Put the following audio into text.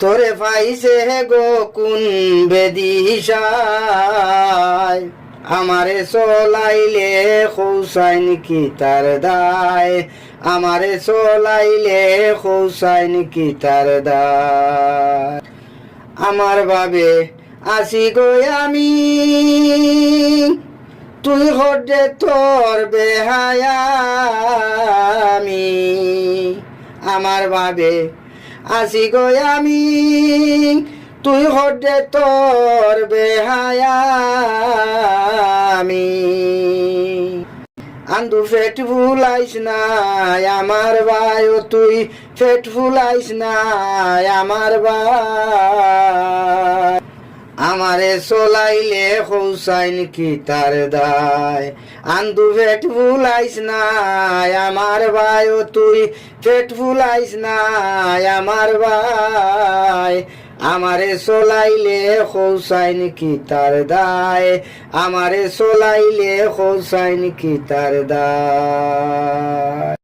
তোরে পাইছে গো কোন বেদিশায়, আমারে চলাইলে খৌসাইন কি তার দায়, আমারে চলাইলে খৌসাইন কি তার দায়। আমার বাবে আসি গই আমি, তুই হডে তোর বেহায়ামি। আমার বাবে আসি গই আমি, তুই হডে তোর বেহায়ামি। আন্দু ফেট ফুলাইস না আমার ভাই, ও তুই ফেট ফুলাইস না আমার ভাই। আমারে চলাইলে খৌসাইন কি তার দায়, আন্দু ফেট ফুলাইস না আমার ভাই, ও তুই ফেট ফুলাইস না আমার ভাই। আমারে চলাইলে খৌসাইন কি তার দায়, আমারে চলাইলে খৌসাইন কি তার দায়।